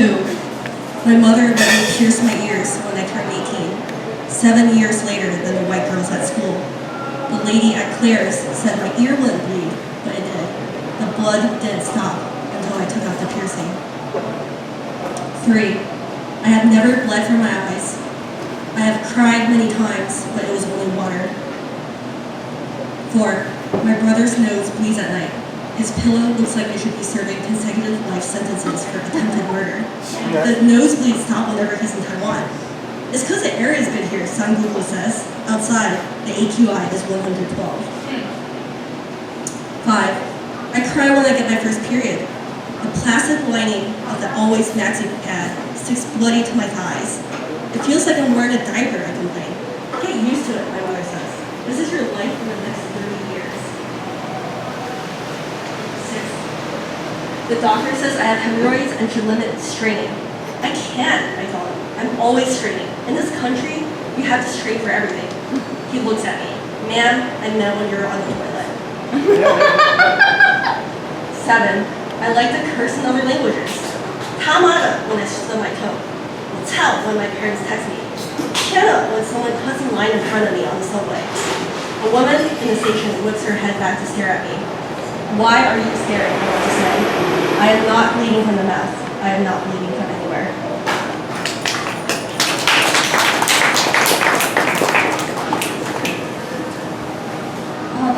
2. My mother let me pierce my ears when I turned 18, 7 years later than the white girls at school. The lady at Claire's said my ear wouldn't bleed, but it did. The blood didn't stop until I took out the piercing. 3. I have never bled from my eyes. I have cried many times, but it was only water. 4. My brother's nose bleeds at night. His pillow looks like I should be serving consecutive life sentences for attempted murder. The nosebleeds stop whenever he's in Taiwan. It's because the air is good here, Sun Google says. Outside, the AQI is 112. 5. I cry when I get my first period. The placid lining of the always maxi pad sticks bloody to my thighs. It feels like I'm wearing a diaper, I complain. Get used to it, my mother says. This is your life for the next 30 years. 6. The doctor says I have hemorrhoids and should limit straining. I can't, I tell him. I'm always straining. In this country, you have to strain for everything. He looks at me. Man, I meant when you're on the toilet. 7. I like to curse in other languages. Tamada when I stub my toe. Tell when my parents text me. Channa when someone cuts in line in front of me on the subway. A woman in the station whips her head back to stare at me. Why are you staring? I want to say. I am not bleeding from the mouth. I am not bleeding from anywhere.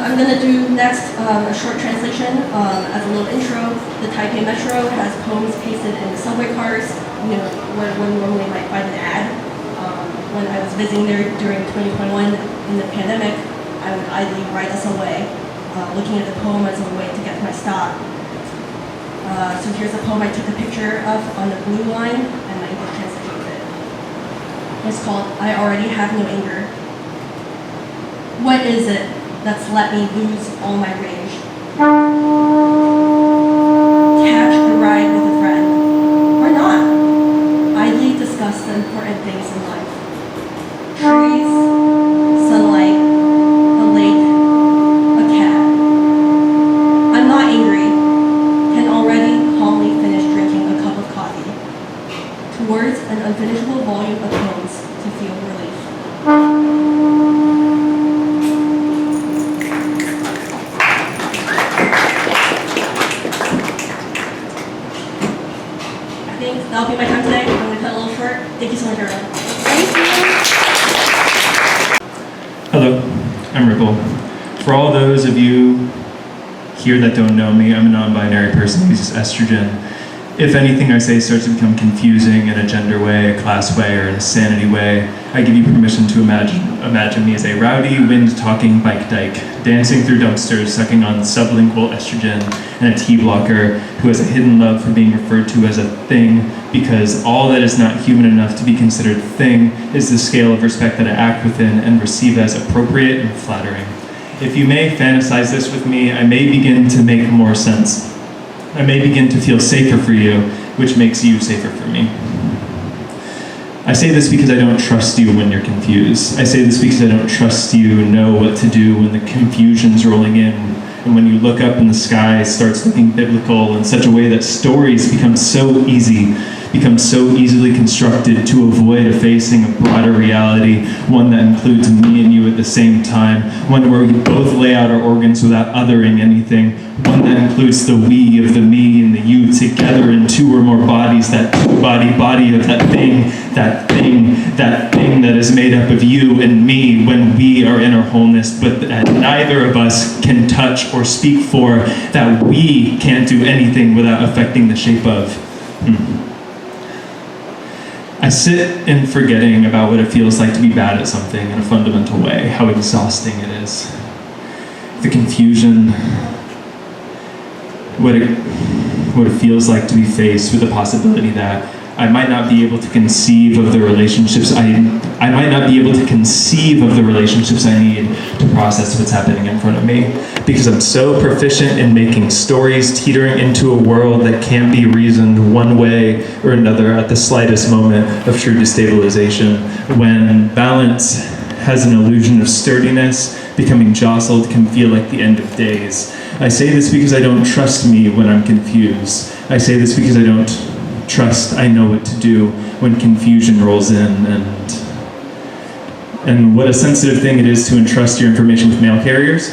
I'm going to do next a short translation as a little intro. The Taipei Metro has poems pasted in subway cars, where one normally might find an ad. When I was visiting there during 2021 in the pandemic, I would idly ride the subway, looking at the poem as a way to get to my stop. So here's a poem I took a picture of on the blue line, and my English translation of it. It's called I Already Have No Anger. What is it that's let me lose all my rage? Catch a ride with a friend, or not. Idly discuss the important things in life. Trees, sunlight, a lake, a cat. I'm not angry, can already calmly finish drinking a cup of coffee. Towards an unfinishable volume of poems to feel relief. That'll be my time today. I'm going to cut a little short. Thank you so much, everyone. Hello, I'm Ripple. For all those of you here that don't know me, I'm a non-binary person who uses estrogen. If anything I say starts to become confusing in a gender way, a class way, or in a sanity way, I give you permission to imagine me as a rowdy, wind-talking bike dyke, dancing through dumpsters, sucking on sublingual estrogen, and a T-blocker who has a hidden love for being referred to as a thing, because all that is not human enough to be considered thing is the scale of respect that I act within and receive as appropriate and flattering. If you may fantasize this with me, I may begin to make more sense. I may begin to feel safer for you, which makes you safer for me. I say this because I don't trust you when you're confused. I say this because I don't trust you know what to do when the confusion's rolling in, and when you look up and the sky starts looking biblical in such a way that stories become so easily constructed to avoid facing a broader reality, one that includes me and you at the same time, one where we both lay out our organs without othering anything, one that includes the we of the me and the you together in two or more bodies, that two-body body of that thing that is made up of you and me when we are in our wholeness, but that neither of us can touch or speak for, that we can't do anything without affecting the shape of. I sit in forgetting about what it feels like to be bad at something in a fundamental way, how exhausting it is. The confusion, what it feels like to be faced with the possibility that I might not be able to conceive of the relationships I might not be able to conceive of the relationships I need to process what's happening in front of me, because I'm so proficient in making stories teetering into a world that can't be reasoned one way or another at the slightest moment of true destabilization, when balance has an illusion of sturdiness, becoming jostled can feel like the end of days. I say this because I don't trust me when I'm confused. I say this because I don't Trust I know what to do when confusion rolls in, and what a sensitive thing it is to entrust your information with mail carriers.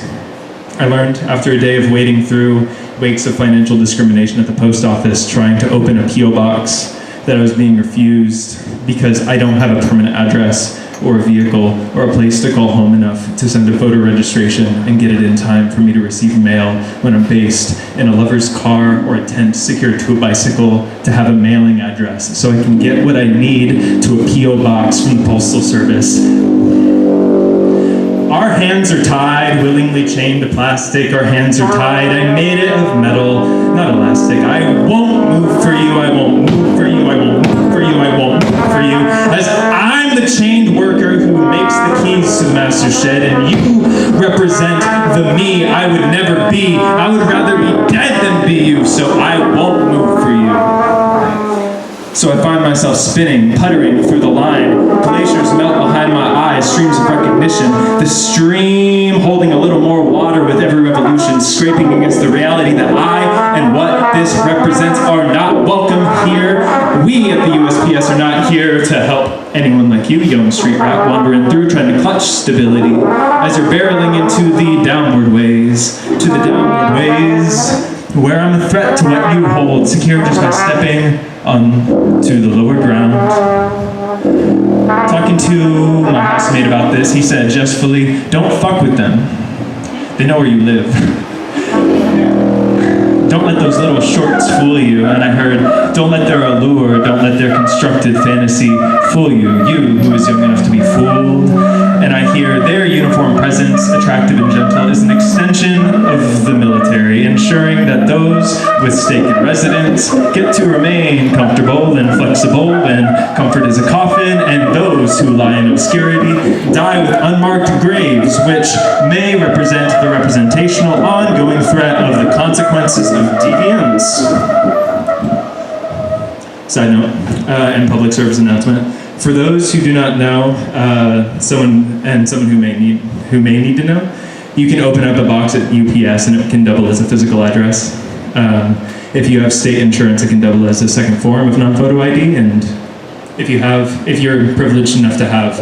I learned after a day of wading through wakes of financial discrimination at the post office, trying to open a P.O. box, that I was being refused because I don't have a permanent address or a vehicle or a place to call home enough to send a photo registration and get it in time for me to receive mail when I'm based in a lover's car or a tent secured to a bicycle, to have a mailing address so I can get what I need to a P.O. box from the Postal Service. Our hands are tied, willingly chained to plastic. Our hands are tied. I made it of metal, not elastic. I won't move for you. I won't move for you. I won't move for you. I won't move for you. As I'm the chained worker who makes the keys to the master shed, and you represent the me I would never be. I would rather be dead than be you, so I won't move for you. So I find myself spinning, puttering through the line. Glaciers melt behind my eyes, streams of recognition. The stream holding a little more water with every revolution, scraping against the reality that I and what this represents are not welcome here. We at the USPS are not here to help anyone like you, young street rat, wandering through, trying to clutch stability as you're barreling into the downward ways, where I'm a threat to what you hold, secure just by stepping onto the lower ground. Talking to my housemate about this, he said jestfully, "Don't fuck with them. They know where you live. Don't let those little shorts fool you." And I heard, "Don't let their allure, don't let their constructed fantasy fool you, you who is young enough to be fooled." And I hear, "Their uniform presence, attractive and gentle, is an extension of the military, ensuring that those with stake in residence get to remain comfortable and flexible when comfort is a coffin, and those who lie in obscurity die with unmarked graves, which may represent the representational ongoing threat of the consequences of deviance." Side note, and public service announcement. For those who do not know, someone who may need to know, you can open up a box at UPS and it can double as a physical address. If you have state insurance, it can double as a second form of non-photo ID, and if you're privileged enough to have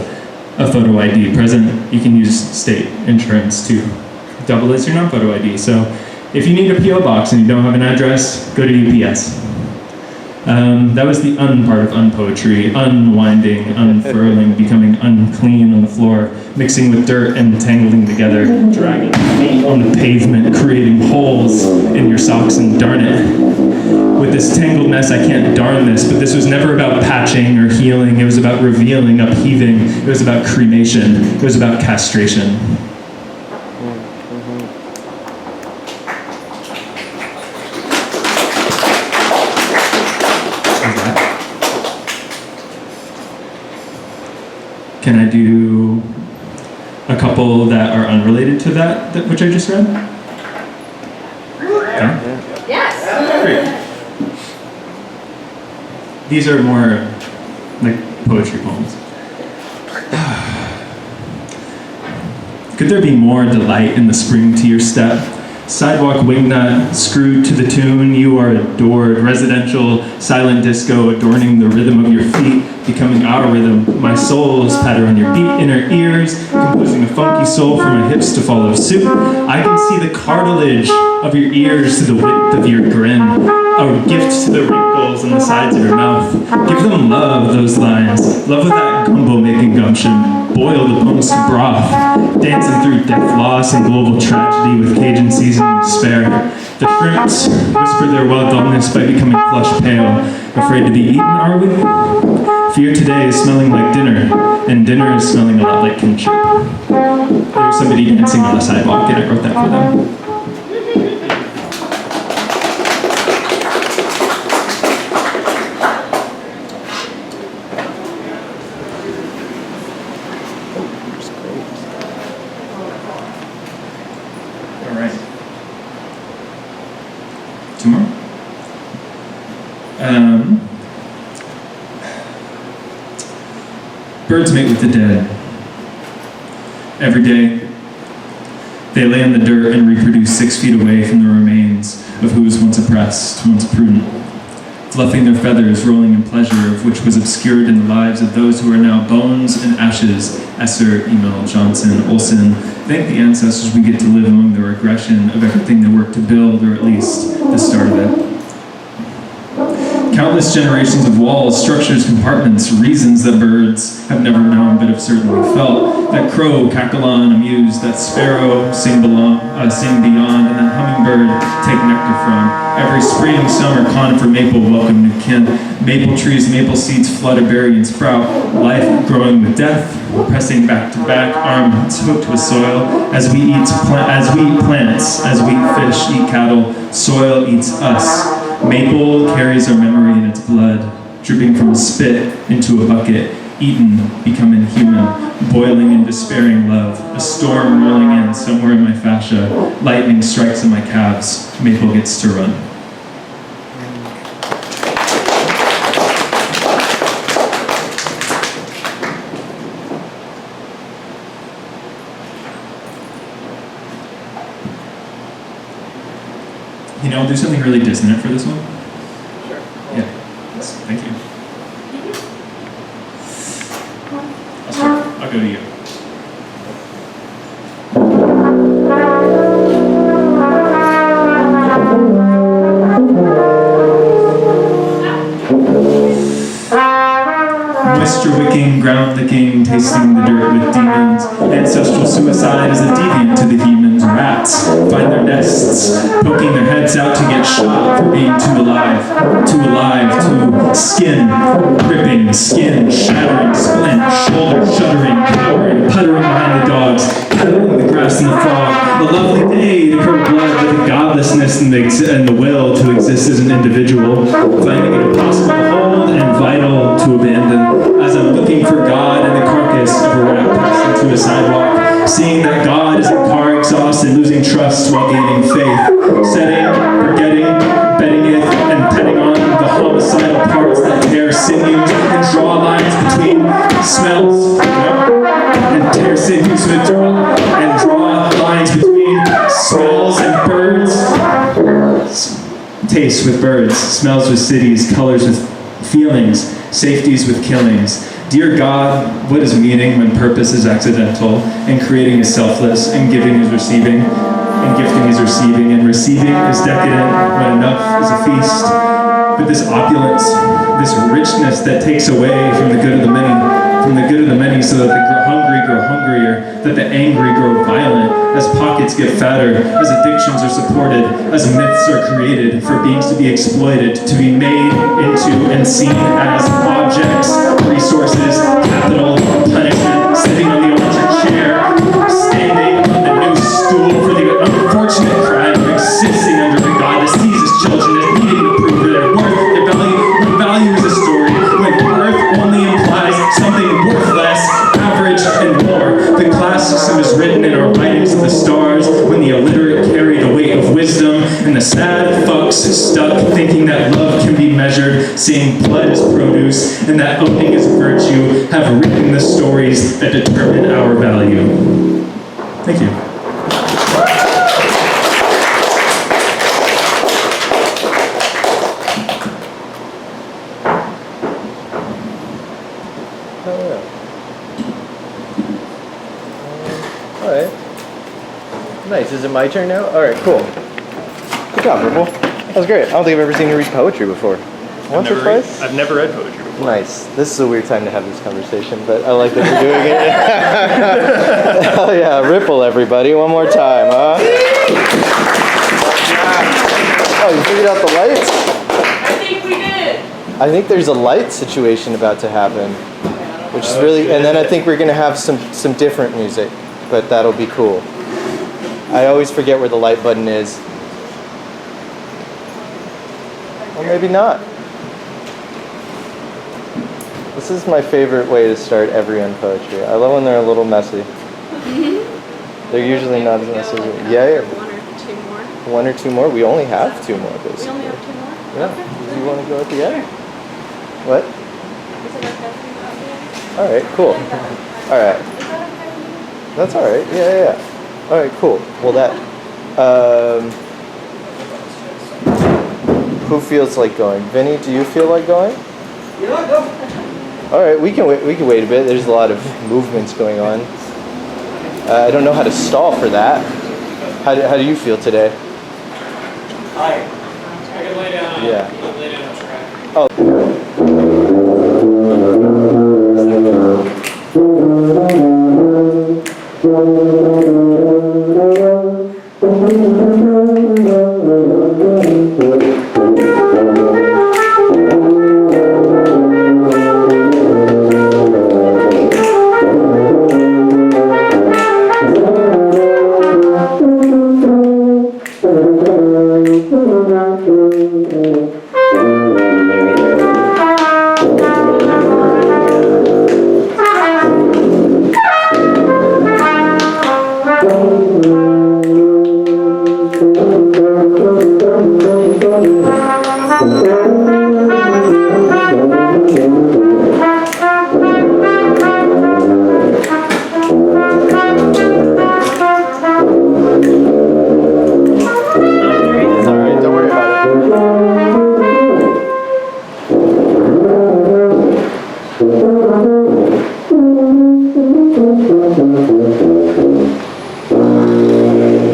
a photo ID present, you can use state insurance to double as your non-photo ID. So if you need a P.O. box and you don't have an address, go to UPS. That was the part of unpoetry, unwinding, unfurling, becoming unclean on the floor, mixing with dirt and tangling together, dragging feet on the pavement, creating holes in your socks, and darn it. With this tangled mess, I can't darn this, but this was never about patching or healing. It was about revealing, upheaving. It was about cremation. It was about castration. Can I do a couple that are unrelated to that which I just read? Okay. Yes. Great. These are more like poetry poems. Could there be more delight in the spring to your step? Sidewalk wingnut screwed to the tune, you are adored. Residential silent disco adorning the rhythm of your feet, becoming our rhythm. My soul's patter on your beat, inner ears, composing a funky soul for my hips to follow suit. I can see the cartilage of your ears to the width of your grin, a gift to the wrinkles on the sides of your mouth. Give them love, those lines. Love with that gumbo making gumption. Boil the bones to broth, dancing through death, loss, and global tragedy with Cajun seasoning despair. The shrimps whisper their well-doneness by becoming flush pale. Afraid to be eaten, are we? Fear today is smelling like dinner, and dinner is smelling a lot like kinship. There's somebody dancing on the sidewalk, and I wrote that for them. Birds mate with the dead. Every day, they lay in the dirt and reproduce 6 feet away from the remains of who was once oppressed, once prudent. fluffing their feathers, rolling in pleasure, of which was obscured in the lives of those who are now bones and ashes. Esser, Emil, Johnson, Olson. Thank the ancestors we get to live among the regression of everything they worked to build, or at least the start of it. Countless generations of walls, structures, compartments, reasons that birds have never known but have certainly felt. That crow cackle on, amused, that sparrow sing beyond, and that hummingbird take nectar from. Every spring, summer, conifer, maple welcome new kin. Maple trees, maple seeds flutter, berry, and sprout. Life growing with death, pressing back to back, arms hooked with soil. As we eat plants, as we eat fish, eat cattle, soil eats us. Maple carries our memory in its blood, dripping from spit into a bucket, eaten, becoming human, boiling in despairing love, a storm rolling in somewhere in my fascia, lightning strikes in my calves, maple gets to run. You know, I'll do something really dissonant for this one. Sure. Yeah. Yes, thank you. I'll start. I'll go to you. Moisture wicking, ground licking, tasting the dirt with demons. Ancestral suicide is a deviant to the humans. Rats find their nests, poking their heads out to get shot for being too alive, too skin ripping, skin shattering, splint, shoulder shuddering, cowering, puttering behind the dogs, cuddling the grass in the fog. A lovely day to curb blood with the godlessness and the will to exist as an individual, finding it impossible to hold and vital to abandon. As I'm looking for God in the carcass of a rat pressed into a sidewalk, seeing that God is in car exhaust and losing trust while gaining faith, setting, forgetting, betting it, and petting on the homicidal parts that tear sinews and draw lines between smells, and tear sinews and draw lines between smells and birds, tastes with birds, smells with cities, colors with feelings, safeties with killings. Dear God, what is meaning when purpose is accidental, and creating is selfless, and giving is receiving, and gifting is receiving, and receiving is decadent when enough is a feast. But this opulence, this richness that takes away from the good of the many, so that the hungry grow hungrier, that the angry grow violent, as pockets get fatter, as addictions are supported, as myths are created for beings to be exploited, to be made into and seen as objects, resources, capital, punishment, sitting on the electric chair, standing on the new stool for the unfortunate crime of existing under a God that sees his children as needing to prove their worth, their value. When value is a story, when worth only implies something worth less, average, and more. The class system is written in our writings of the stars, when the illiterate carry the weight of wisdom, and the sad fucks stuck thinking that love can be measured, seeing blood as produce, and that owning is virtue, have written the stories that determine our value. Thank you. Nice. Is it my turn now? All right, cool. Good job, Ripple. That was great. I don't think I've ever seen you read poetry before. Once or twice? I've never read poetry before. Nice. This is a weird time to have this conversation, but I like that you're doing it. Hell yeah, Ripple, everybody. One more time, huh? Oh, you figured out the lights? I think we did. I think there's a light situation about to happen, which is really, and then I think we're going to have some different music, but that'll be cool. I always forget where the light button is. Or maybe not. This is my favorite way to start every unpoetry. I love when they're a little messy. They're usually not as messy. Yeah. One or two more. One or two more? We only have two more, We basically. only have two more? Yeah. Okay. Do you want to go at the end? What? Is it okay if we go at the end? All right, cool. Like that? All right. Is that okay with you? That's all right. Yeah. All right, cool. Well, that. Who feels like going? Vinny, do you feel like going? Yeah, go. All right, we can wait. We can wait a bit. There's a lot of movements going on. I don't know how to stall for that. How do you feel today? Hi. I can lay down. Yeah. Lay down a track. Oh.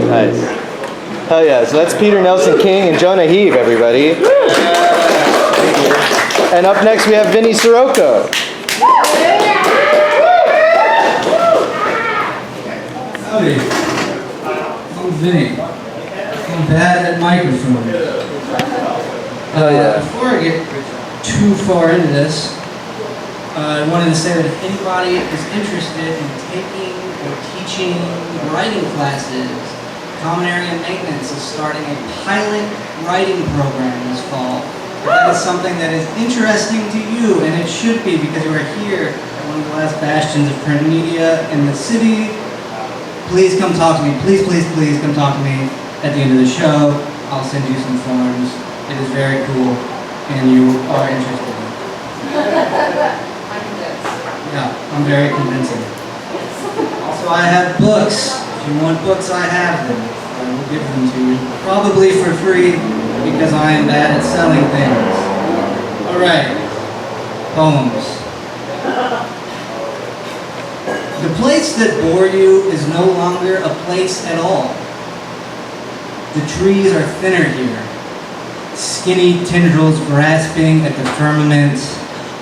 Nice. Hell yeah. So that's Peter Nelson King and Jonah Hieb, everybody. And up next we have Vinne Sarocco. Howdy. I'm Vinny. I'm bad at microphones. Oh yeah. Before I get too far into this, I wanted to say that if anybody is interested in taking or teaching writing classes, Common Area Maintenance is starting a pilot writing program this fall. If that is something that is interesting to you, and it should be because you are here at one of the last bastions of print media in the city, please come talk to me. Please, please, please come talk to me at the end of the show. I'll send you some forms. It is very cool, and you are interested. Yeah, I'm very convincing. Also, I have books. If you want books, I have them. I will give them to you. Probably for free, because I am bad at selling things. Alright. Poems. The place that bore you is no longer a place at all. The trees are thinner here. Skinny tendrils grasping at the firmament,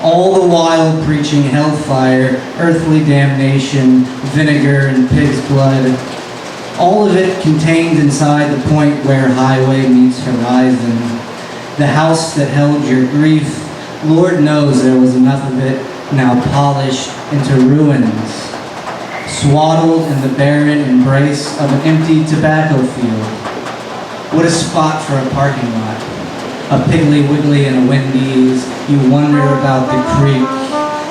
all the while preaching hellfire, earthly damnation, vinegar and pig's blood. All of it contained inside the point where highway meets horizon. The house that held your grief, Lord knows there was enough of it, now polished into ruins. Swaddled in the barren embrace of an empty tobacco field. What a spot for a parking lot. A Piggly Wiggly and a Wendy's. You wonder about the creek,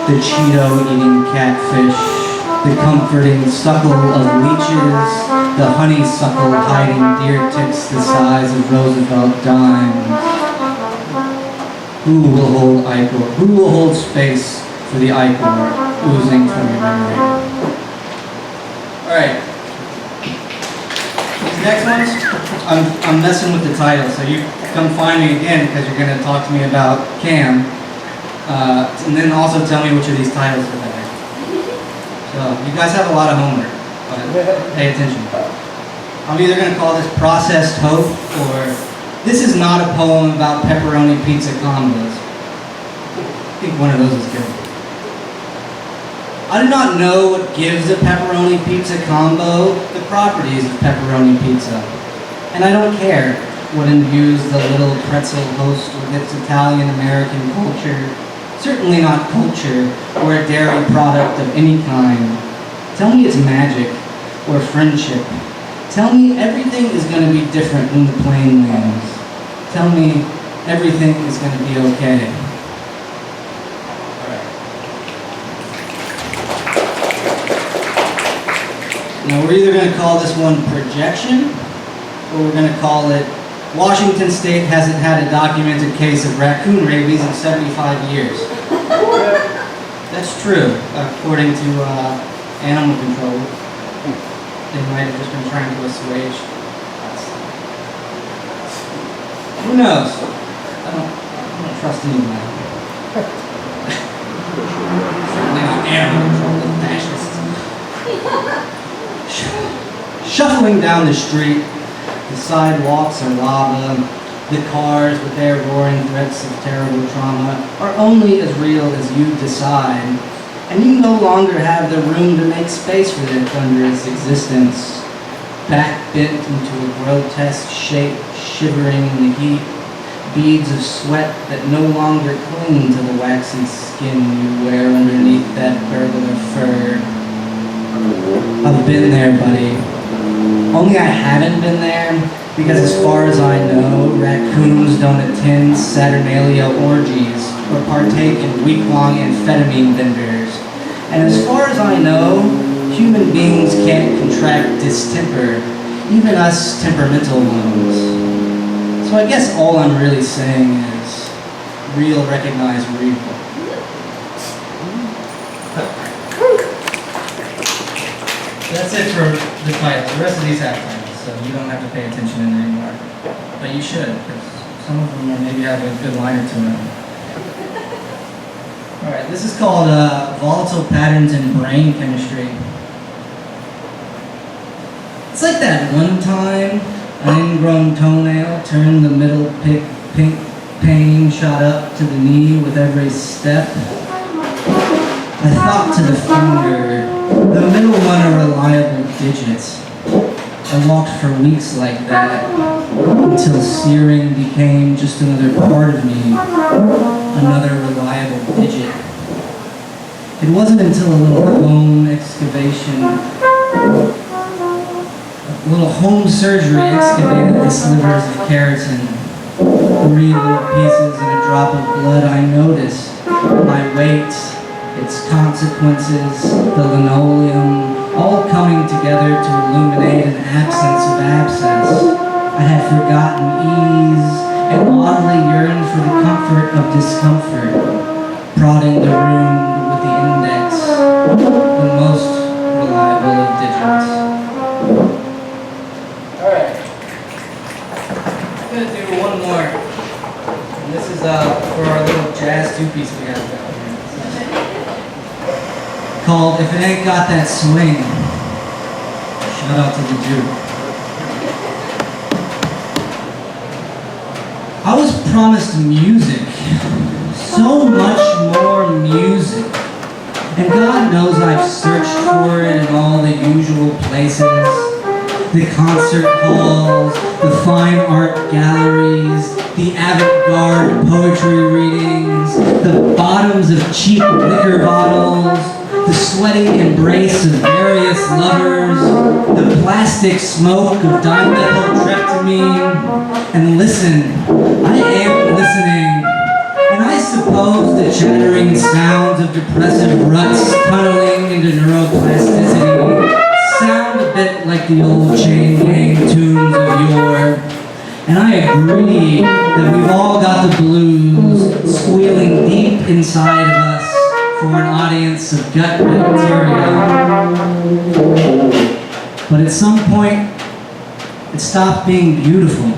the Cheeto-eating catfish, the comforting suckle of leeches, the honeysuckle hiding deer ticks the size of Roosevelt dimes. Who will hold ichor? Who will hold space for the ichor oozing from your memory? Alright. These next ones, I'm messing with the title, so you come find me again because you're going to talk to me about Cam. And then also tell me which of these titles are better. So, you guys have a lot of homework, but pay attention. I'm either going to call this Processed Hope, or this is not a poem about pepperoni pizza combos. I think one of those is good. I do not know what gives a pepperoni pizza combo the properties of pepperoni pizza. And I don't care what imbues the little pretzel host with its Italian-American culture. Certainly not culture or a dairy product of any kind. Tell me it's magic or friendship. Tell me everything is going to be different when the plane lands. Tell me everything is going to be okay. Now we're either going to call this one projection, or we're going to call it Washington State hasn't had a documented case of raccoon rabies in 75 years. That's true, according to animal control. They might have just been trying to assuage. Who knows? I don't trust anyone. Certainly not animal control, the fascists. Shuffling down the street, the sidewalks are lava. The cars, with their roaring threats of terrible trauma, are only as real as you decide. And you no longer have the room to make space for their thunderous existence. Back bent into a grotesque shape, shivering in the heat. Beads of sweat that no longer cling to the waxy skin you wear underneath that burglar fur. I've been there, buddy. Only I haven't been there because, as far as I know, raccoons don't attend Saturnalia orgies or partake in week-long amphetamine vendors. And as far as I know, human beings can't contract distemper, even us temperamental ones. So I guess all I'm really saying is, real recognize real. That's it for the titles. The rest of these have titles, so you don't have to pay attention in anymore. But you should, because some of them are maybe have a good line or two in them. Alright, this is called Volatile Patterns in Brain Chemistry. It's like that one time an ingrown toenail turned the middle pink pain shot up to the knee with every step. I thought to the finger, the middle one a reliable digit. I walked for weeks like that, until searing became just another part of me, another reliable digit. It wasn't until a little home excavation, a little home surgery excavated the slivers of keratin, 3 little pieces and a drop of blood, I noticed my weight, its consequences, the linoleum, all coming together to illuminate an absence of absence. I had forgotten ease and oddly yearned for the comfort of discomfort, prodding the room with the index, the most reliable of digits. Alright. I'm going to do one more. And this is for our little jazz two-piece we have down here. Called If It Ain't Got That Swing. Shout out to the Duke. I was promised music. So much more music. And God knows I've searched for it in all the usual places. The concert halls, the fine art galleries, the avant-garde poetry readings, the bottoms of cheap liquor bottles, the sweaty embrace of various lovers, the plastic smoke of dimethyltryptamine, and listen, I am listening, and I suppose the chattering sounds of depressive ruts tunneling into neuroplasticity sound a bit like the old chain gang tunes of yore, and I agree that we've all got the blues squealing deep inside of us for an audience of gut bacteria. But at some point, it stopped being beautiful.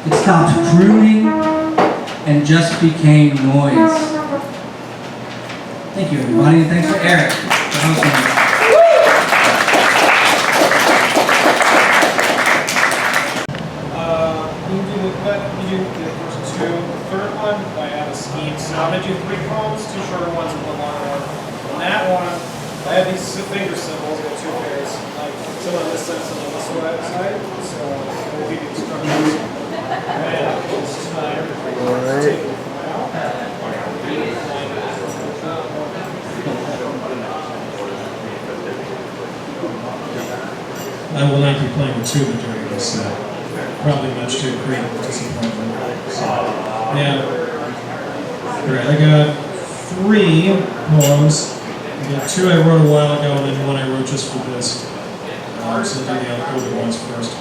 It stopped crooning and just became noise. Thank you, everybody, and thanks for Eric for hosting us. You do the first 2. The third one, I have a scheme. So I'm going to do 3 poems, 2 shorter ones, and 1 longer one. On that one, I have these finger symbols, I got 2 pairs. Like some on this side, some on this side. So we'll give you the instructions. And it's time for you to take them out. I will not be playing the tuba during this set. Probably much too great disappointment. So, yeah. Alright, I got 3 poems. I got 2 I wrote a while ago, and then 1 I wrote just for this. So I'll do the older ones first.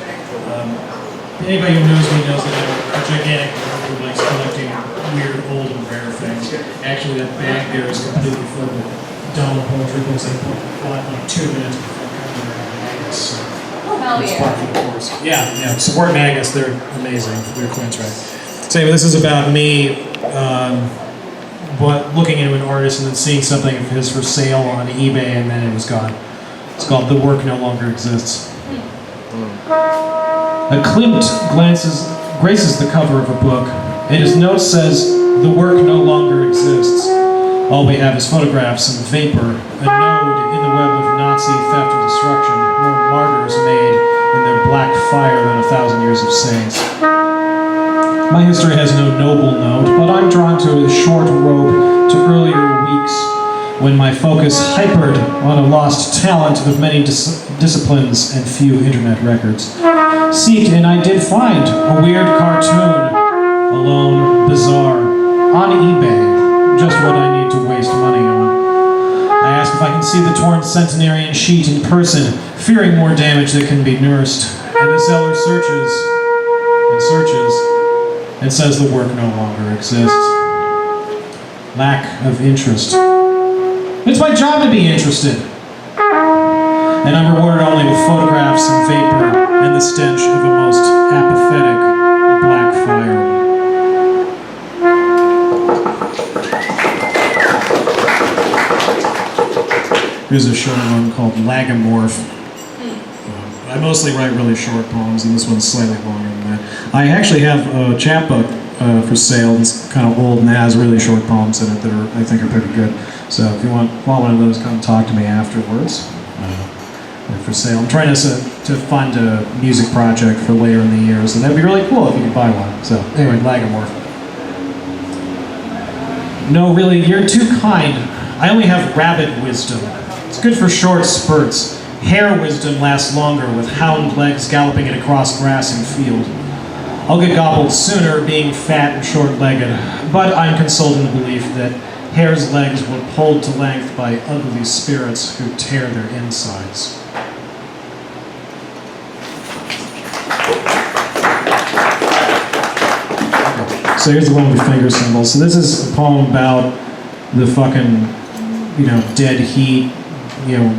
Anybody who knows me knows that I'm a gigantic nerd who likes collecting weird, old, and rare things. Actually, that bag there is completely full of dumb poetry books I bought like 2 minutes before coming here. Oh, hell it's yeah. part of the course. Yeah, support Magus, they're amazing. They're Queen's right. So anyway, this is about me looking into an artist and then seeing something of his for sale on eBay and then it was gone. It's called The Work No Longer Exists. A Klimt graces the cover of a book, and his note says, "The work no longer exists. All we have is photographs and vapor, a node in the web of Nazi theft and destruction, more martyrs made in their black fire than 1,000 years of saints." My history has no noble note, but I'm drawn to a short rope to earlier weeks when my focus hypered on a lost talent of many disciplines and few internet records. Seeked, and I did find a weird cartoon, alone, bizarre, on eBay, just what I need to waste money on. I ask if I can see the torn centenarian sheet in person, fearing more damage that can be nursed, and the seller searches and searches and says the work no longer exists. Lack of interest. It's my job to be interested. And I'm rewarded only with photographs and vapor and the stench of a most apathetic black fire. Here's a short one called Lagomorph. I mostly write really short poems, and this one's slightly longer than that. I actually have a chapbook for sale. It's kind of old and has really short poems in it that I think are pretty good. So if you want one of those, come talk to me afterwards. They're for sale. I'm trying to fund a music project for later in the year, so that'd be really cool if you could buy one. So anyway, Lagomorph. No, really, you're too kind. I only have rabbit wisdom. It's good for short spurts. Hare wisdom lasts longer, with hound legs galloping it across grass and field. I'll get gobbled sooner, being fat and short-legged, but I'm consoled in the belief that hare's legs were pulled to length by ugly spirits who tear their insides. So here's the one with finger symbols. So this is a poem about the fucking, dead heat,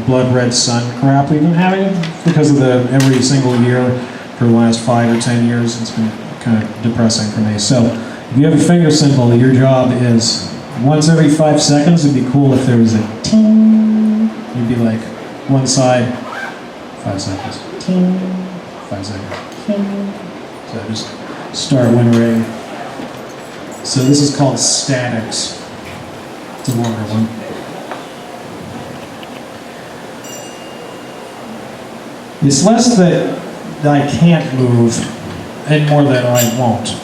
blood red sun crap we've been having because of every single year for the last 5 or 10 years. It's been kind of depressing for me. So if you have a finger symbol, your job is once every 5 seconds, it'd be cool if there was a ting. You'd be like, one side, 5 seconds, ting, 5 seconds, ting. So just start when ring. So this is called statics. It's a longer one. It's less that I can't move and more that I won't.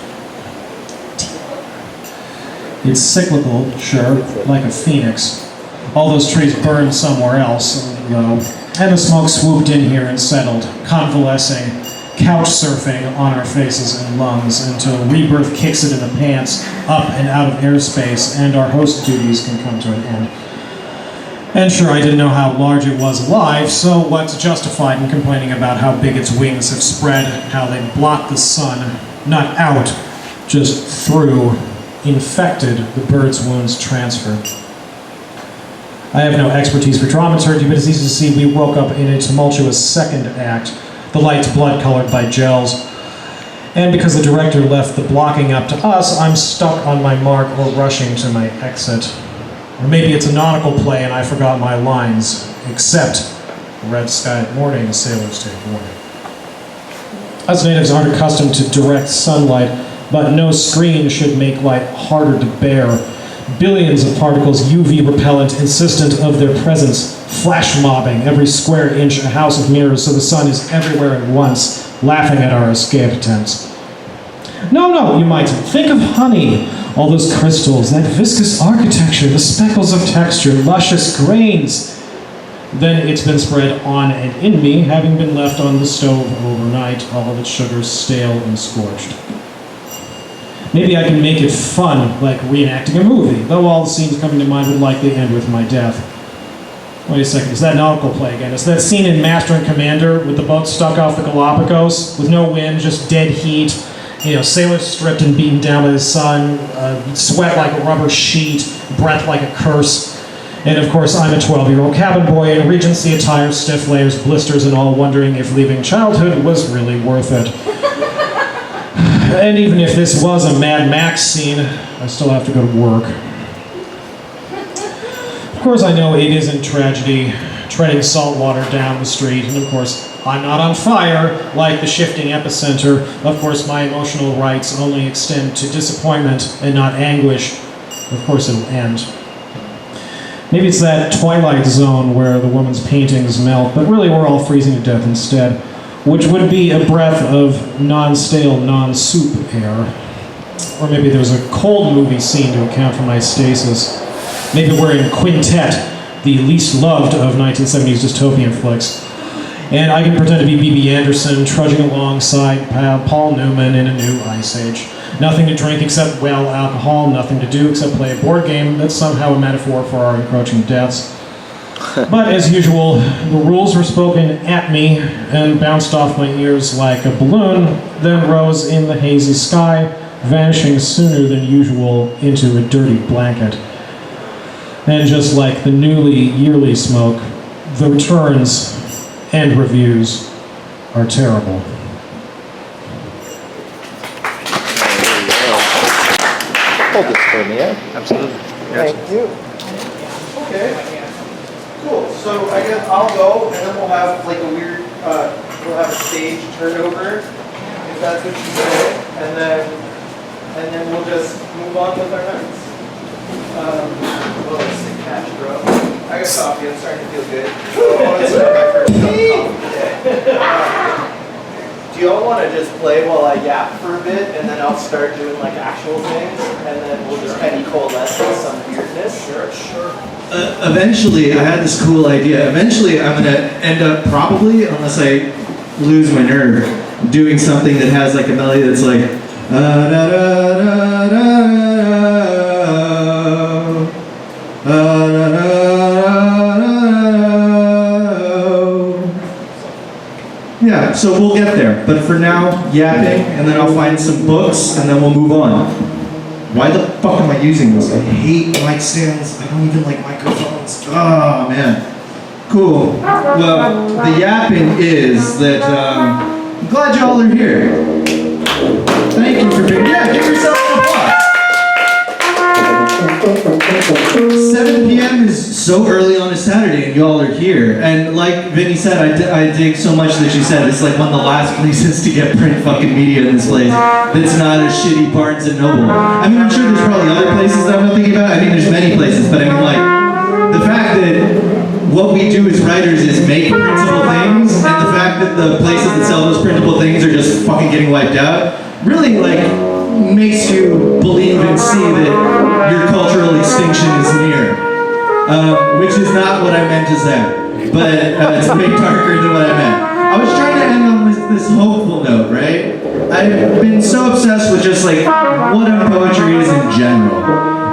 It's cyclical, sure, like a phoenix. All those trees burned somewhere else, and the smoke swooped in here and settled, convalescing, couch surfing on our faces and lungs until rebirth kicks it in the pants, up and out of airspace, and our host duties can come to an end. And sure, I didn't know how large it was alive, so what's justified in complaining about how big its wings have spread, how they block the sun, not out, just through, infected, the bird's wounds transferred. I have no expertise for dramaturgy, but it's easy to see we woke up in a tumultuous second act, the lights blood-colored by gels. And because the director left the blocking up to us, I'm stuck on my mark or rushing to my exit. Or maybe it's a nautical play and I forgot my lines, except red sky at morning, sailors take warning. Us natives aren't accustomed to direct sunlight, but no screen should make light harder to bear. Billions of particles, UV repellent, insistent of their presence, flash mobbing every square inch a house of mirrors so the sun is everywhere at once, laughing at our escape attempts. No, you might think of honey. All those crystals, that viscous architecture, the speckles of texture, luscious grains. Then it's been spread on and in me, having been left on the stove overnight, all of its sugars stale and scorched. Maybe I can make it fun, like reenacting a movie, though all the scenes coming to mind would likely end with my death. Wait a second, is that nautical play again? Is that scene in Master and Commander with the boat stuck off the Galapagos, with no wind, just dead heat, sailors stripped and beaten down by the sun, sweat like a rubber sheet, breath like a curse. And of course, I'm a 12-year-old cabin boy in Regency attire, stiff layers, blisters and all, wondering if leaving childhood was really worth it. And even if this was a Mad Max scene, I still have to go to work. Of course, I know it isn't tragedy, treading salt water down the street, and of course, I'm not on fire like the shifting epicenter. Of course, my emotional rights only extend to disappointment and not anguish. Of course, it'll end. Maybe it's that twilight zone where the woman's paintings melt, but really we're all freezing to death instead, which would be a breath of non-stale, non-soup air. Or maybe there's a cold movie scene to account for my stasis. Maybe we're in Quintet, the least loved of 1970s dystopian flicks. And I can pretend to be B.B. Anderson, trudging alongside Paul Newman in a new ice age. Nothing to drink except, well, alcohol, nothing to do except play a board game that's somehow a metaphor for our encroaching deaths. But as usual, the rules were spoken at me and bounced off my ears like a balloon, then rose in the hazy sky, vanishing sooner than usual into a dirty blanket. And just like the newly yearly smoke, the returns and reviews are terrible. Hold this for me, yeah? Absolutely. Thank you. Okay. Cool. So I guess I'll go, and then we'll have like a weird, we'll have a stage turnover, if that's what you say, and then we'll just move on with our nights. Oh, sick catch, bro. I got coffee. I'm starting to feel good. Oh, it's my first cup of coffee today. Do y'all want to just play while I yap for a bit, and then I'll start doing like actual things, and then we'll just kind of coalesce with some weirdness? Sure. Eventually, I had this cool idea. Eventually, I'm going to end up probably, unless I lose my nerve, doing something that has like a melody that's like da da da da da. Yeah, so we'll get there. But for now, yapping, and then I'll find some books, and then we'll move on. Why the fuck am I using this? I hate mic stands. I don't even like microphones. Oh, man. Cool. Well, the yapping is that I'm glad y'all are here. Thank you for being here. Yeah, give yourself an applause. 7 p.m. is so early on a Saturday and y'all are here. And like Vinny said, I dig so much that she said it's like one of the last places to get print fucking media in this place that's not a shitty Barnes & Noble. I mean, I'm sure there's probably other places that I'm not thinking about. I mean, there's many places, but I mean, like, the fact that what we do as writers is make printable things, and the fact that the places that sell those printable things are just fucking getting wiped out, really, like, makes you believe and see that your cultural extinction is near. Which is not what I meant to say, but it's way darker than what I meant. I was trying to end on this hopeful note, right? I've been so obsessed with just like what poetry is in general,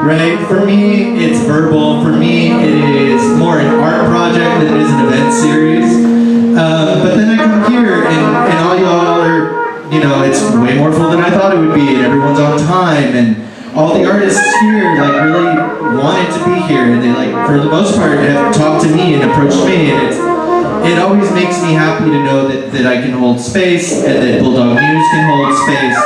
right? For me, it's verbal. For me, it is more an art project than it is an event series. But then I come here and all y'all are, you know, it's way more full than I thought it would be, and everyone's on time, and all the artists here like really wanted to be here, and they like for the most part have talked to me and approached me, and it always makes me happy to know that I can hold space and that Bulldog News can hold space.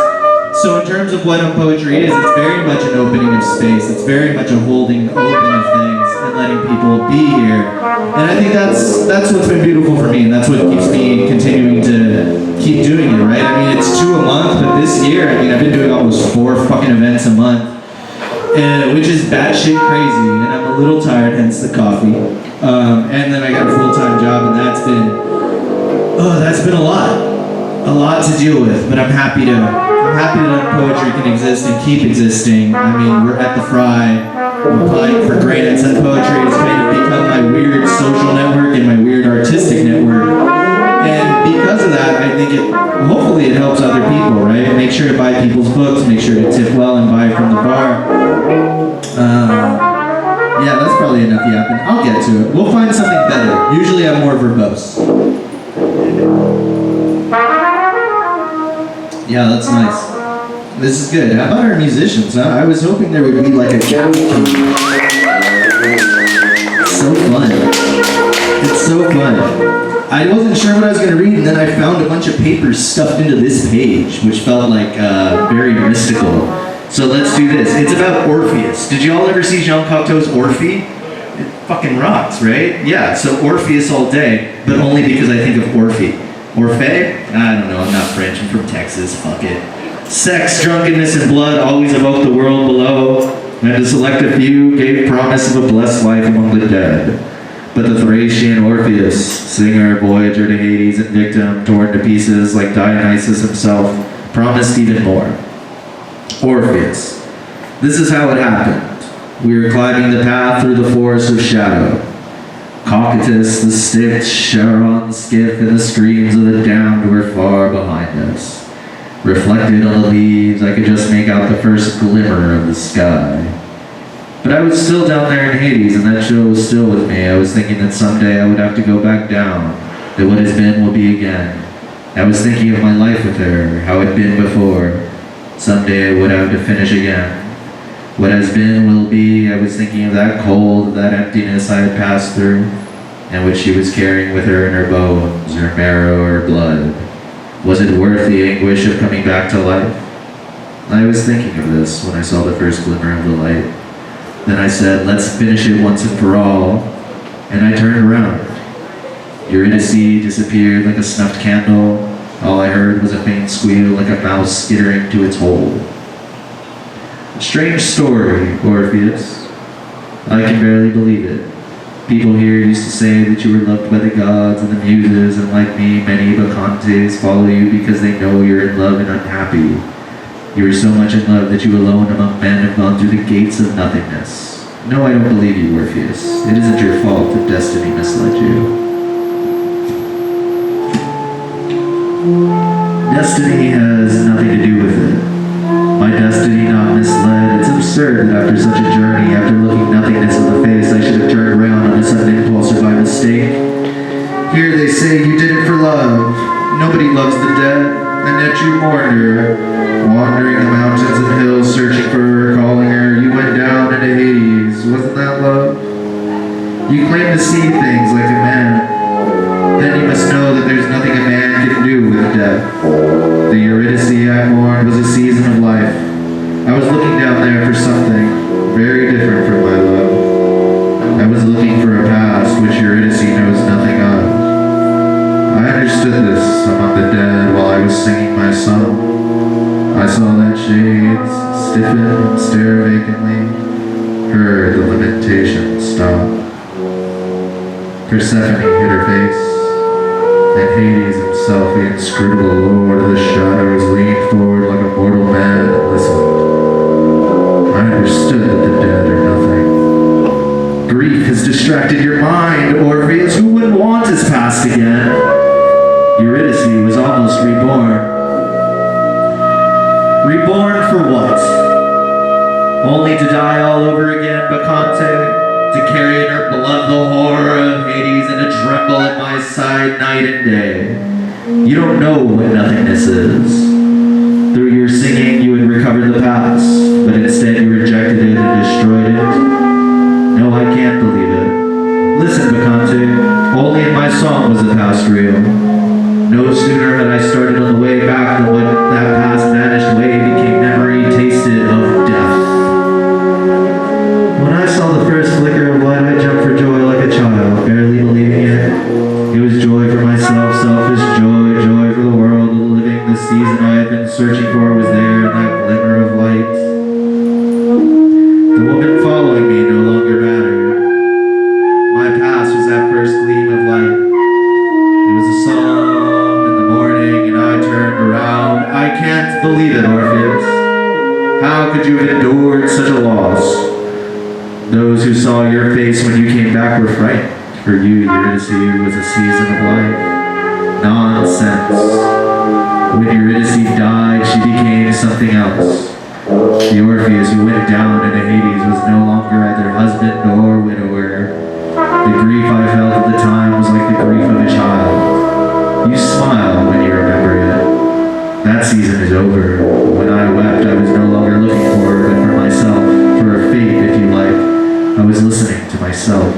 So in terms of what poetry is, it's very much an opening of space. It's very much a holding open of things and letting people be here. And I think that's what's been beautiful for me, and that's what keeps me continuing to keep doing it, right? I mean, it's 2 a month, but this year, I mean, I've been doing almost 4 fucking events a month, which is batshit crazy, and I'm a little tired, hence the coffee. And then I got a full-time job, and that's been a lot to deal with, but I'm happy that poetry can exist and keep existing. I mean, we're at the Fry, we're applying for grants, and poetry has kind of become my weird social network and my weird artistic network. And because of that, I think hopefully it helps other people, right? Make sure to buy people's books, make sure to tip well and buy from the bar. Yeah, that's probably enough yapping. I'll get to it. We'll find something better. Usually I'm more verbose. Yeah, that's nice. This is good. How about our musicians, huh? I was hoping there would be like a karaoke. It's so fun. It's so fun. I wasn't sure what I was going to read, and then I found a bunch of papers stuffed into this page, which felt like very mystical. So let's do this. It's about Orpheus. Did you all ever see Jean Cocteau's Orphée? It fucking rocks, right? Yeah, so Orpheus all day, but only because I think of Orphée. Orphée? I don't know, I'm not French, I'm from Texas, fuck it. Sex, drunkenness, and blood always evoke the world below, and to select a few gave promise of a blessed life among the dead. But the Thracian Orpheus, singer, voyager to Hades, and victim torn to pieces like Dionysus himself, promised even more. Orpheus. This is how it happened. We were climbing the path through the forest of shadow. Cocytus, the Styx, Charon, the skiff, and the screams of the damned were far behind us. Reflected on the leaves, I could just make out the first glimmer of the sky. But I was still down there in Hades, and that show was still with me. I was thinking that someday I would have to go back down, that what has been will be again. I was thinking of my life with her, how it had been before. Someday I would have to finish again. What has been will be. I was thinking of that cold, that emptiness I had passed through, and which she was carrying with her in her bones, her marrow, her blood. Was it worth the anguish of coming back to life? I was thinking of this when I saw the first glimmer of the light. Then I said, let's finish it once and for all, and I turned around. Eurydice disappeared like a snuffed candle. All I heard was a faint squeal like a mouse skittering to its hole. Strange story, Orpheus. I can barely believe it. People here used to say that you were loved by the gods and the muses, and like me, many bacchantes follow you because they know you're in love and unhappy. You are so much in love that you alone among men have gone through the gates of nothingness. No, I don't believe you, Orpheus. It isn't your fault that destiny misled you. Destiny has nothing to do with it. My destiny not misled. It's absurd that after such a journey, after looking nothingness in the face, I should have turned around on a sudden impulse or by mistake. Here they say you did it for love. Nobody loves the dead, and yet you mourned her. Wandering the mountains and hills, searching for her, calling her. You went down into Hades. Wasn't that love? You claim to see things like a man. Then you must know that there's nothing a man can do with death. The Eurydice I mourned was a season of life. I was looking down there for something very different from my love. I was looking for a past which Eurydice knows nothing of. I understood this among the dead while I was singing my song. I saw that shades stiffen and stare vacantly, heard the lamentation stop. Persephone hid her face, and Hades himself, the inscrutable lord of the shadows, leaned forward like a mortal man and listened. I understood that the dead are nothing. Grief has distracted your mind, Orpheus. Who wouldn't want his past again? Eurydice was almost reborn. Reborn for what? Only to die all over again, Bacchante? To carry in her blood the horror of Hades and to tremble at my side night and day. You don't know what nothingness is. Through your singing you had recovered the past, but instead you rejected it and destroyed it. No, I can't believe it. Listen, Bacchante, only in my song was the past real. No sooner had I started on the way back than when that past vanished way became memory tasted of death. When I saw the first flicker of light, I jumped for joy like a child, barely believing it. It was joy for myself, selfish joy, joy for the world of the living. The season I had been searching for was there in that glimmer of light. The woman following me no longer mattered. My past was that first gleam of light. It was a song in the morning, and I turned around. I can't believe it, Orpheus. How could you have endured such a loss? Those who saw your face when you came back were frightened. For you, Eurydice was a season of life. Nonsense. When Eurydice died, she became something else. The Orpheus who went down into Hades was no longer either husband or widower. The grief I felt at the time was like the grief of a child. You smile when you remember it. That season is over. When I wept, I was no longer looking for her, but for myself, for a fate, if you like. I was listening to myself.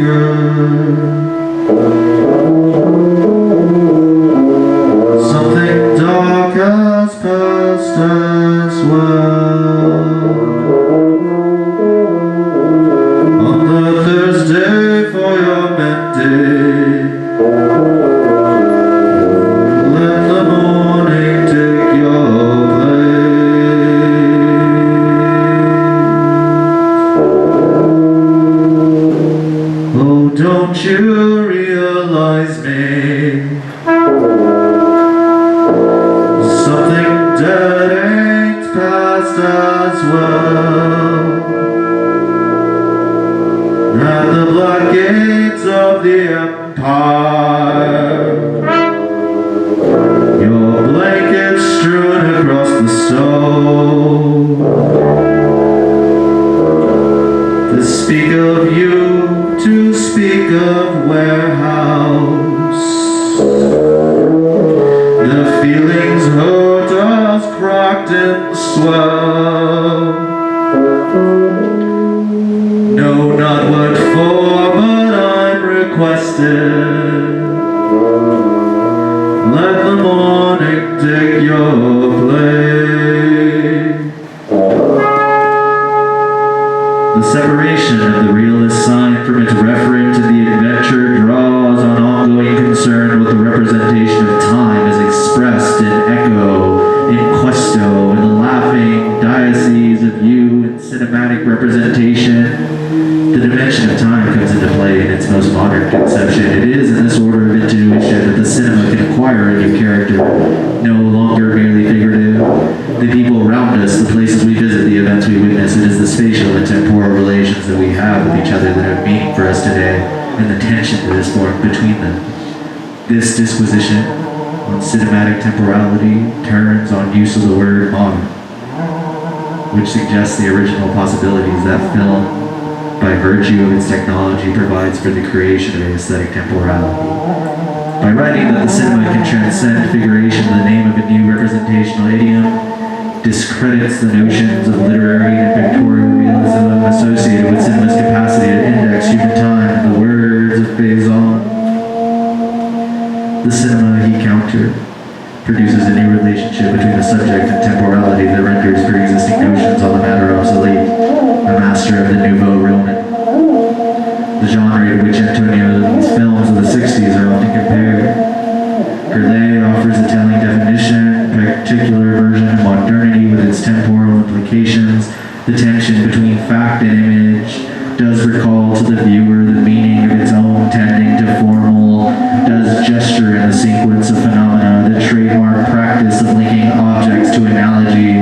good. Something dark has passed as well. On the Thursday for your mending, let the morning take your place. Oh, don't you realize me? Something dead ain't past as well. At the black gates of the empire, your blanket strewn across the stone. To speak of you, to speak of warehouse, the feelings hurt us cracked and swell. No, not what for, but I'm requested. Let the morning take your place. The separation of the realist sign from its referent to the adventure draws on ongoing concern with the representation of time as expressed in echo, in questo, in the laughing diocese of you, in cinematic representation. The dimension of time comes into play in its most modern conception. It is in this order of intuition that the cinema can acquire a new character, no longer merely figurative. The people around us, the places we visit, the events we witness, it is the spatial and temporal relations that we have with each other that have meaning for us today, and the tension that is formed between them. This disquisition on cinematic temporality turns on use of the word modern, which suggests the original possibilities that film, by virtue of its technology, provides for the creation of aesthetic temporality. By writing that the cinema can transcend figuration in the name of a new representational idiom, discredits the notions of literary and pictorial realism associated with cinema's capacity to index human time, the words of Faison. The cinema, he countered, produces a new relationship between the subject and temporality that renders pre-existing notions on the matter obsolete, a master of the nouveau roman. The genre to which Antonio's films of the 60s are often compared. Gurley offers a telling definition, particular version of modernity with its temporal implications. The tension between fact and image does recall to the viewer the meaning of its own tending to formal, does gesture in the sequence of phenomena, the trademark practice of linking objects to analogy,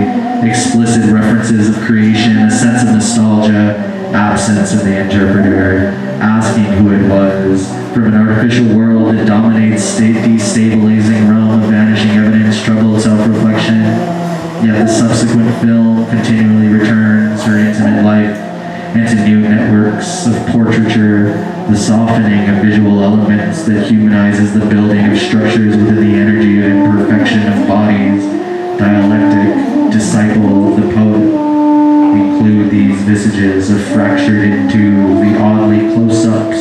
explicit references of creation, a sense of nostalgia, absence of the interpreter, asking who it was, from an artificial world that dominates destabilizing realm of vanishing evidence, troubled self-reflection, yet the subsequent film continually returns her intimate life into new networks of portraiture, the softening of visual elements that humanizes the building of structures within the energy of imperfection of bodies, dialectic, disciple of the poet. Include these visages of fractured into the oddly close-ups.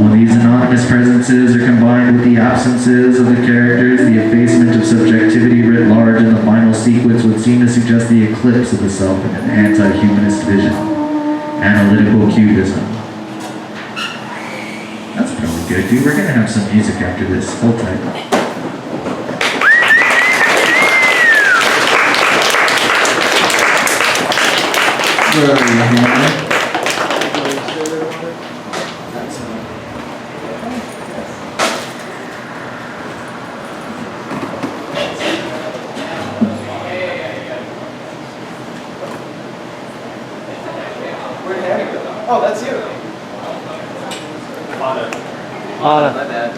When these anonymous presences are combined with the absences of the characters, the effacement of subjectivity writ large in the final sequence would seem to suggest the eclipse of the self in an anti-humanist vision. Analytical cubism. That's probably good, dude. We're gonna have some music after this. Hold tight. Where are you, Hannah? Oh, that's you. Anna. My bad.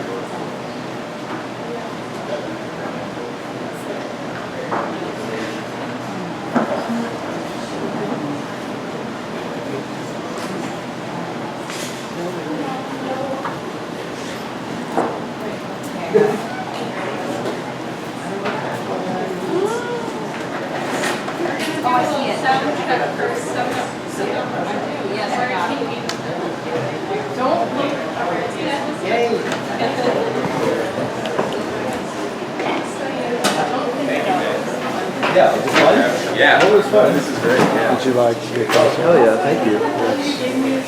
Oh, I see it. Yes, I got it. Don't Yeah, it was fun. This is great. Yeah. Did you like the ACOSTA? Oh yeah, thank you.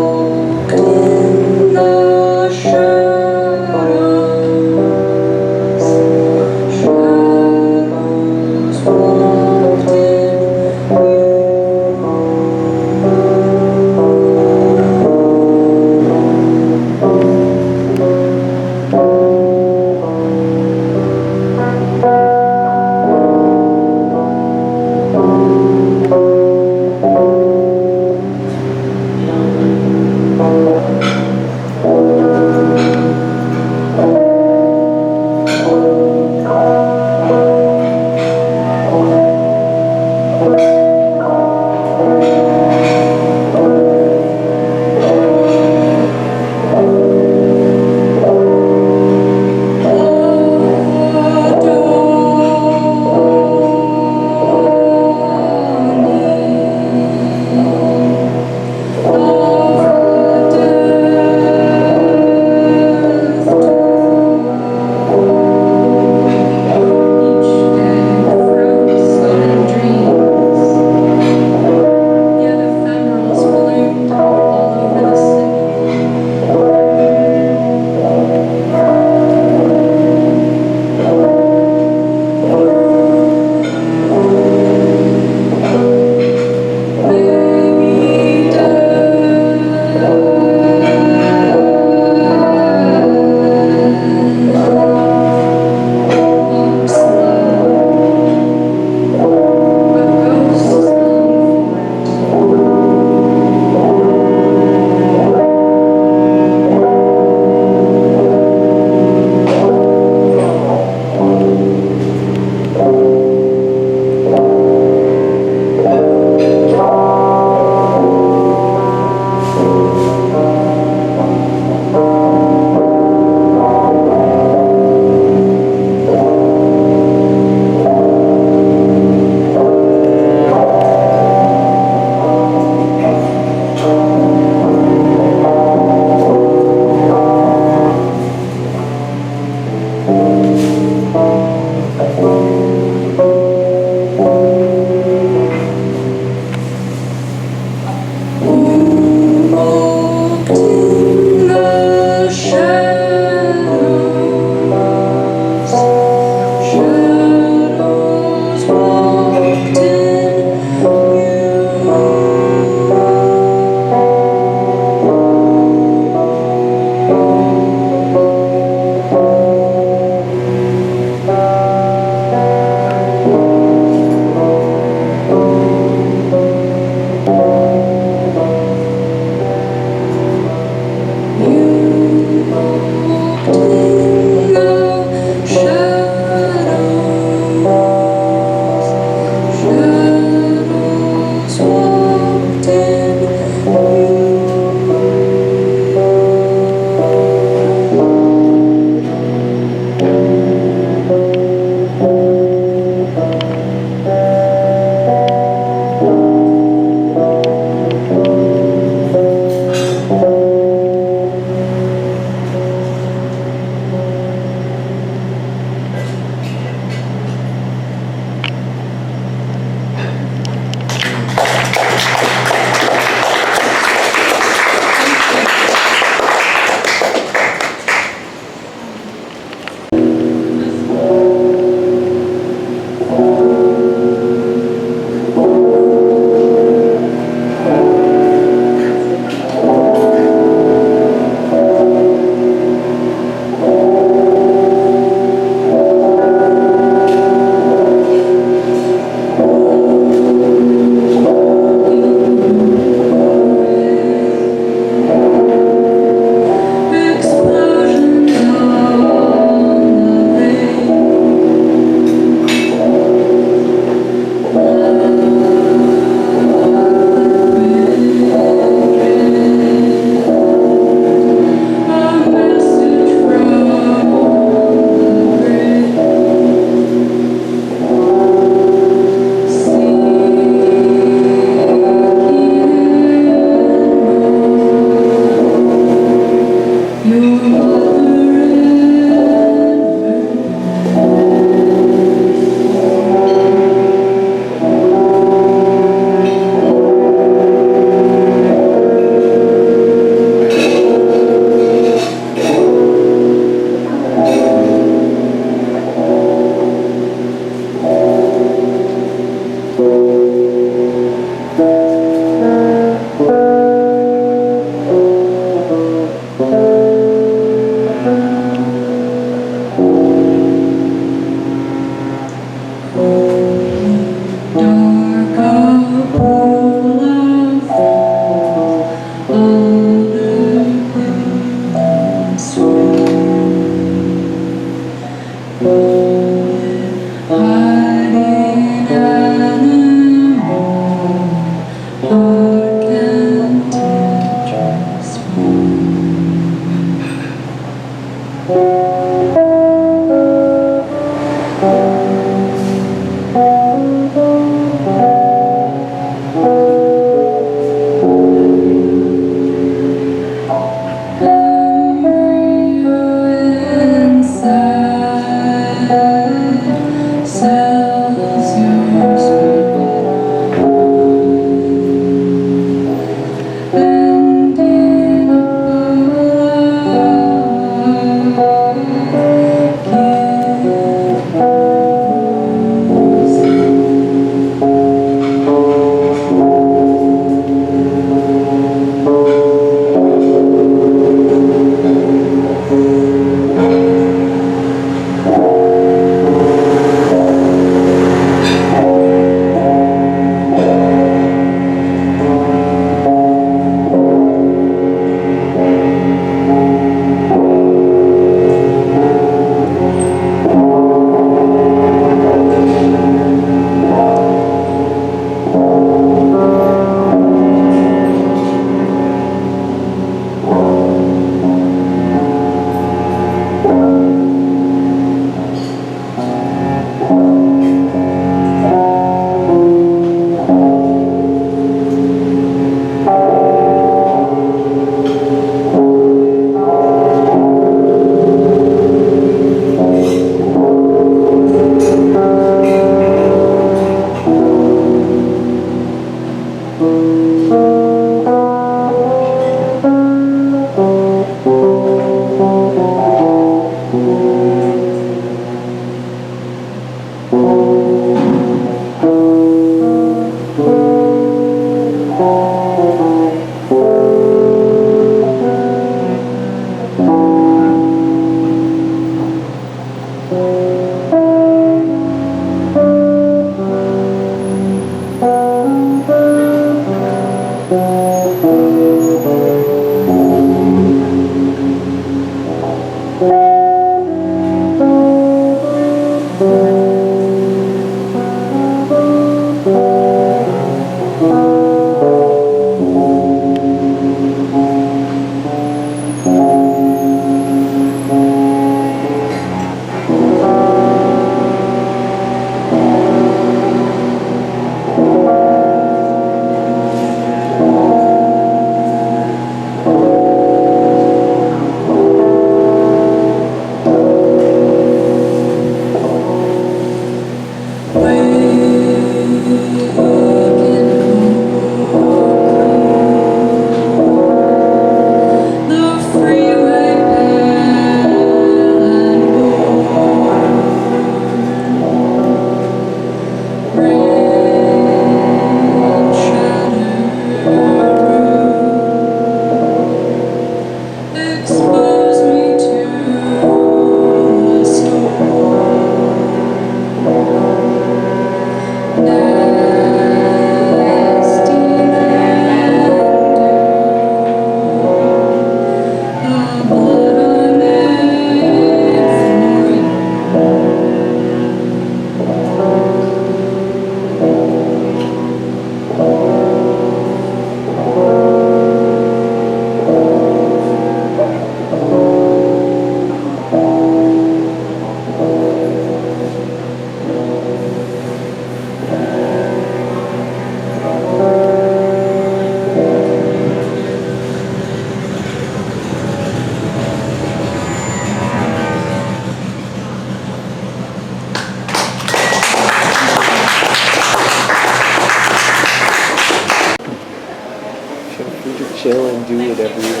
chill and do whatever you